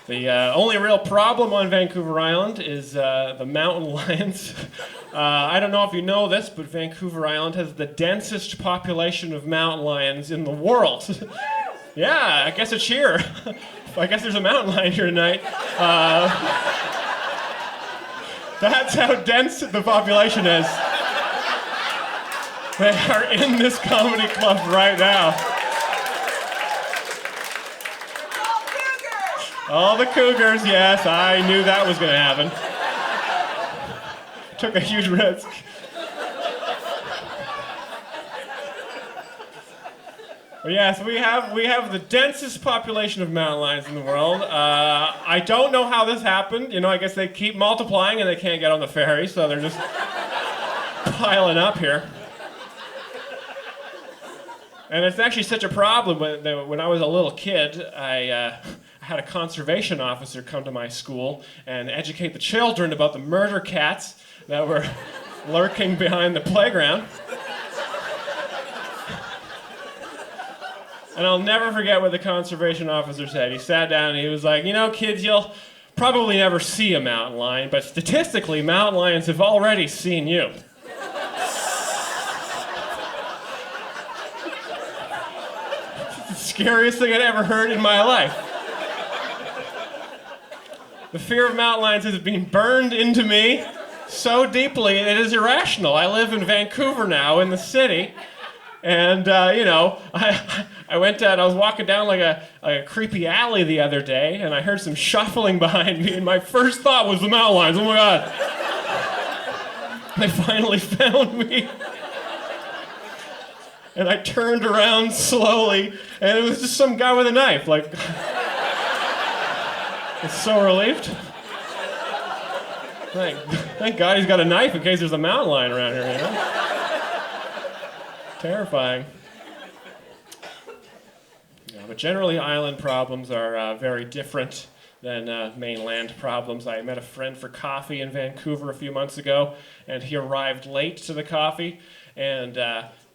The only real problem on Vancouver Island is the mountain lions. I don't know if you know this, but Vancouver Island has the densest population of mountain lions in the world. Yeah, I guess it's here. I guess there's a mountain lion here tonight. That's how dense the population is. They are in this comedy club right now. All the cougars, yes, I knew that was going to happen. Took a huge risk. But yes, we have the densest population of mountain lions in the world. I don't know how this happened. You know, I guess they keep multiplying and they can't get on the ferry, so they're just piling up here. And it's actually such a problem. When I was a little kid, I had a conservation officer come to my school and educate the children about the murder cats that were lurking behind the playground. And I'll never forget what the conservation officer said. He sat down and he was like, you know, kids, you'll probably never see a mountain lion, but statistically, mountain lions have already seen you. It's the scariest thing I'd ever heard in my life. The fear of mountain lions has been burned into me so deeply, it is irrational. I live in Vancouver now, in the city, and, you know, I went and I was walking down like a creepy alley the other day, and I heard some shuffling behind me, and my first thought was the mountain lions. Oh my God. They finally found me. And I turned around slowly, and it was just some guy with a knife, like... I'm so relieved. Thank God he's got a knife in case there's a mountain lion around here, you know? Terrifying. Yeah, but generally, island problems are very different than mainland problems. I met a friend for coffee in Vancouver a few months ago, and he arrived late to the coffee, and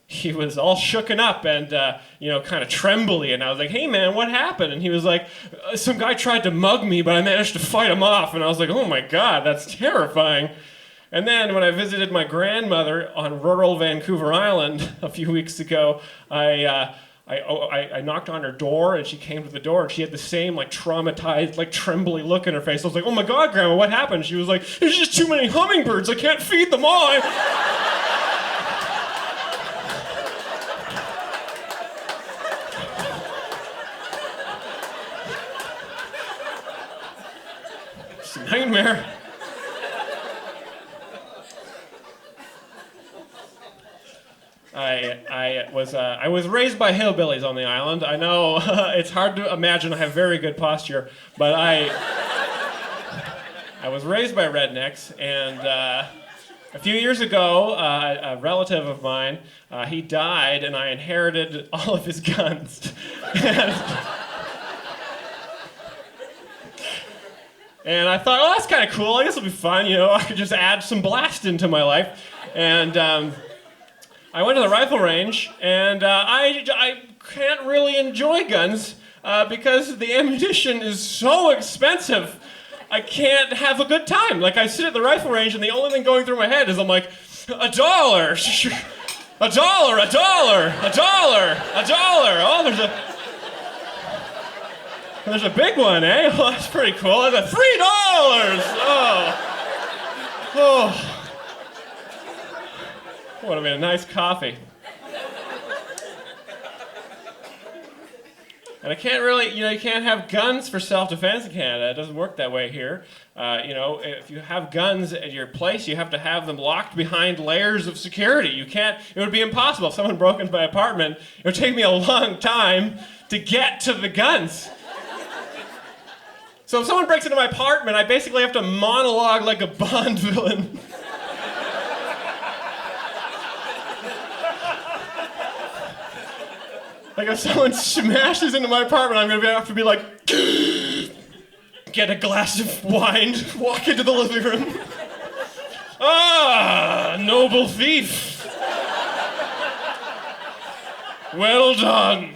he was all shooken up and, you know, kind of trembly. And I was like, hey, man, what happened? And he was like, some guy tried to mug me, but I managed to fight him off. And I was like, oh, my God, that's terrifying. And then when I visited my grandmother on rural Vancouver Island a few weeks ago, I knocked on her door, and she came to the door, and she had the same, like, traumatized, like, trembly look in her face. I was like, oh, my God, Grandma, what happened? She was like, there's just too many hummingbirds. I can't feed them all. Nightmare. I was raised by hillbillies on the island. I know it's hard to imagine I have very good posture, but I was raised by rednecks, and a few years ago, a relative of mine, he died, and I inherited all of his guns. And I thought, oh, that's kind of cool. I guess it'll be fun. You know, I could just add some blast into my life. And I went to the rifle range, and I can't really enjoy guns because the ammunition is so expensive. I can't have a good time. Like, I sit at the rifle range, and the only thing going through my head is I'm like, $1, $1, $1, $1, $1. Oh, there's a big one, eh? Oh, that's pretty cool. There's a $3. Oh. Would have been a nice coffee. And I can't really, you know, you can't have guns for self-defense in Canada. It doesn't work that way here. You know, if you have guns at your place, you have to have them locked behind layers of security. You can't, it would be impossible. If someone broke into my apartment, it would take me a long time to get to the guns. So if someone breaks into my apartment, I basically have to monologue like a Bond villain. Like if someone smashes into my apartment, I'm gonna have to be like, get a glass of wine, walk into the living room. Ah, noble thief. Well done.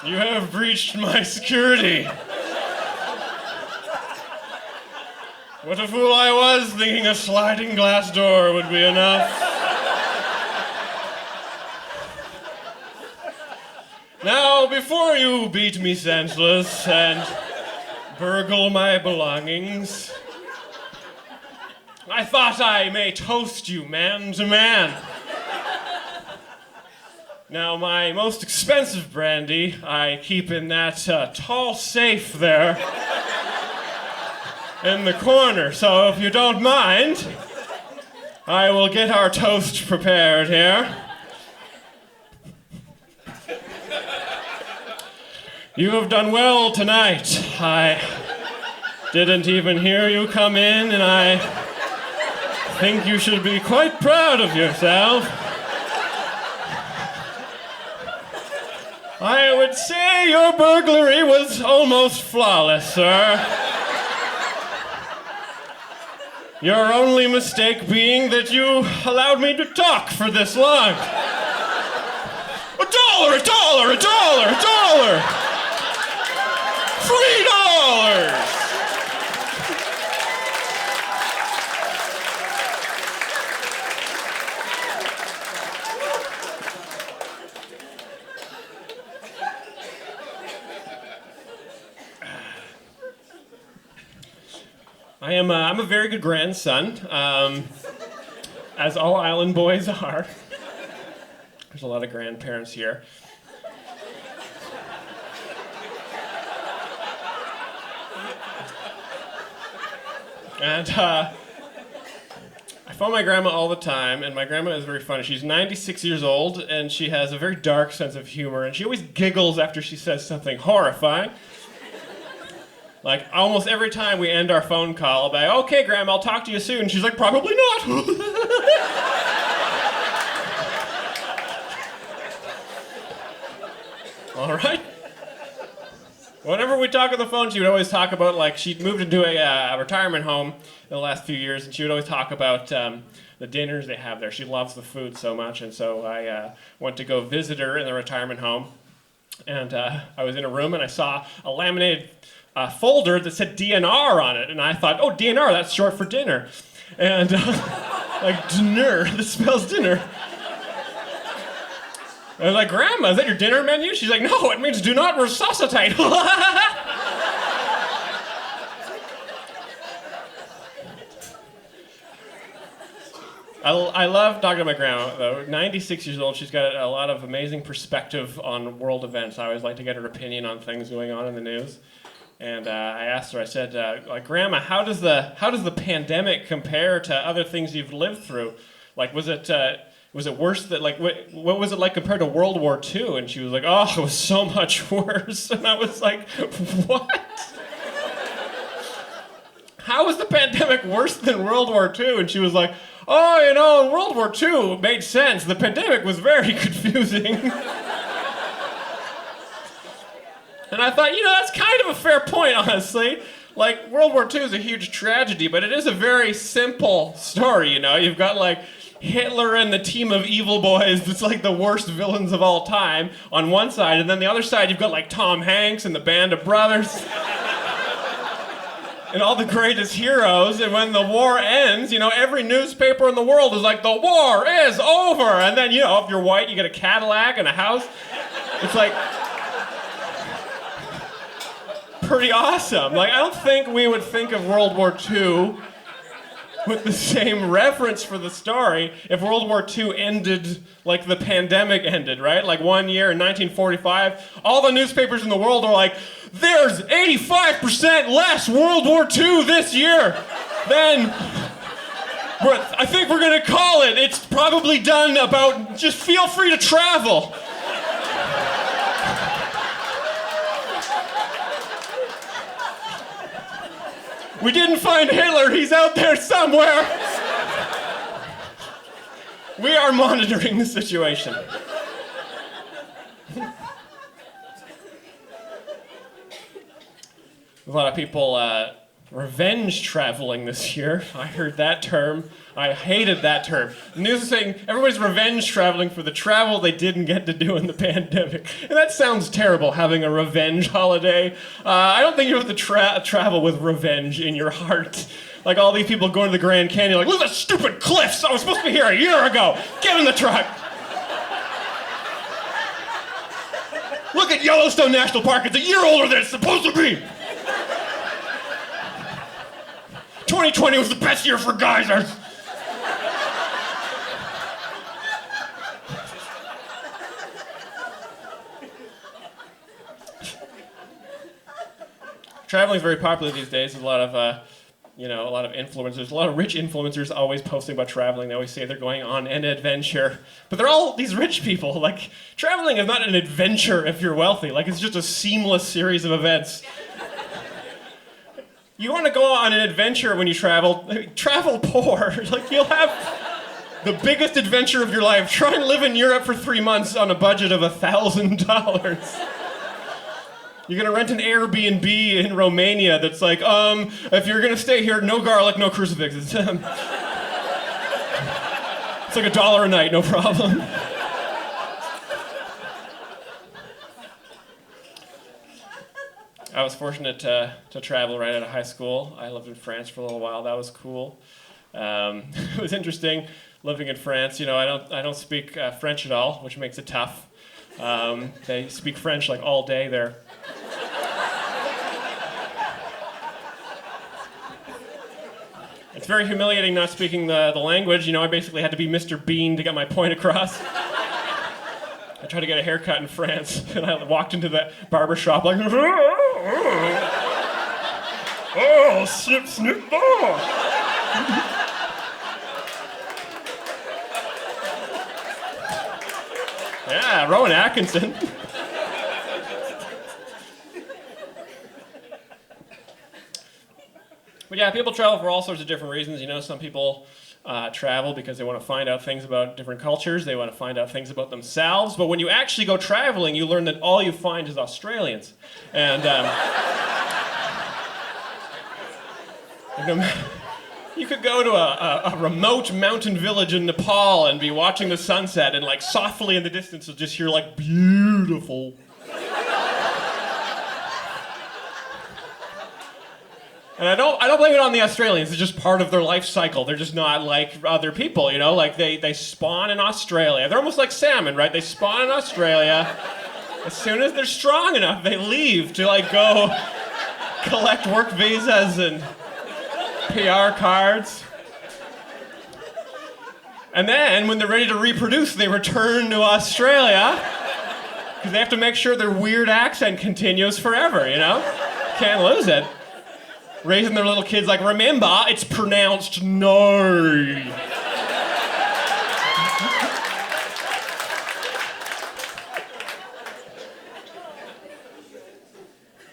You have breached my security. What a fool I was, thinking a sliding glass door would be enough. Now, before you beat me senseless and burgle my belongings, I thought I may toast you man to man. Now, my most expensive brandy I keep in that tall safe there in the corner, so if you don't mind, I will get our toast prepared here. You have done well tonight. I didn't even hear you come in, and I think you should be quite proud of yourself. I would say your burglary was almost flawless, sir. Your only mistake being that you allowed me to talk for this long. $1, $1, $1, $1. $3. I'm a very good grandson, as all island boys are. There's a lot of grandparents here. And I phone my grandma all the time, and my grandma is very funny. She's 96 years old, and she has a very dark sense of humor, and she always giggles after she says something horrifying. Like, almost every time we end our phone call, I'll be like, okay, Grandma, I'll talk to you soon. She's like, probably not. All right. Whenever we talk on the phone, she would always talk about, like, she'd moved into a retirement home in the last few years, and she would always talk about the dinners they have there. She loves the food so much, and so I went to go visit her in the retirement home, and I was in a room, and I saw a laminated folder that said DNR on it, and I thought, oh, DNR, that's short for dinner. And, like, dinner, this spells dinner. I was like, Grandma, is that your dinner menu? She's like, no, it means do not resuscitate. I love talking to my grandma, though. 96 years old, she's got a lot of amazing perspective on world events. I always like to get her opinion on things going on in the news. And I asked her, I said, like, Grandma, how does the pandemic compare to other things you've lived through? Like, was it worse that, like, what was it like compared to World War II? And she was like, oh, it was so much worse. And I was like, what? How was the pandemic worse than World War II? And she was like, oh, you know, World War II made sense. The pandemic was very confusing. And I thought, you know, that's kind of a fair point, honestly. Like, World War II is a huge tragedy, but it is a very simple story, you know? You've got, like, Hitler and the team of evil boys that's, like, the worst villains of all time on one side, and then the other side you've got, like, Tom Hanks and the Band of Brothers. And all the greatest heroes, and when the war ends, you know, every newspaper in the world is like, the war is over! And then, you know, if you're white, you get a Cadillac and a house. It's like... pretty awesome. Like, I don't think we would think of World War II with the same reference for the story if World War II ended like the pandemic ended, right? Like one year in 1945, all the newspapers in the world are like, there's 85% less World War II this year than... I think we're gonna call it. It's probably done about, just feel free to travel. We didn't find Hitler, he's out there somewhere. We are monitoring the situation. A lot of people revenge traveling this year. I heard that term. I hated that term. The news is saying everybody's revenge traveling for the travel they didn't get to do in the pandemic. And that sounds terrible, having a revenge holiday. I don't think you have to travel with revenge in your heart. Like all these people going to the Grand Canyon, like, look at the stupid cliffs! I was supposed to be here a year ago! Get in the truck! Look at Yellowstone National Park, it's a year older than it's supposed to be! 2020 was the best year for geysers! Traveling is very popular these days. There's a lot of, a lot of influencers, a lot of rich influencers always posting about traveling. They always say they're going on an adventure. But they're all these rich people. Like, traveling is not an adventure if you're wealthy. Like, it's just a seamless series of events. You want to go on an adventure when you travel poor. Like, you'll have the biggest adventure of your life. Try and live in Europe for 3 months on a budget of $1,000. You're gonna rent an Airbnb in Romania that's like, if you're gonna stay here, no garlic, no crucifixes. It's like $1 a night, no problem. I was fortunate to travel right out of high school. I lived in France for a little while. That was cool. It was interesting living in France. I don't speak French at all, which makes it tough. They speak French like all day there. It's very humiliating not speaking the language. I basically had to be Mr. Bean to get my point across. I tried to get a haircut in France, and I walked into the barber shop like, oh, snip, snip, oh. Yeah, Rowan Atkinson. But yeah, people travel for all sorts of different reasons. Some people travel because they want to find out things about different cultures. They want to find out things about themselves. But when you actually go traveling, you learn that all you find is Australians. And you could go to a remote mountain village in Nepal and be watching the sunset, and like softly in the distance you'll just hear like, beautiful. And I don't blame it on the Australians. It's just part of their life cycle. They're just not like other people, Like they spawn in Australia. They're almost like salmon, right? They spawn in Australia. As soon as they're strong enough, they leave to like go collect work visas and PR cards. And then when they're ready to reproduce, they return to Australia because they have to make sure their weird accent continues forever, Can't lose it. Raising their little kids like, remember, it's pronounced no.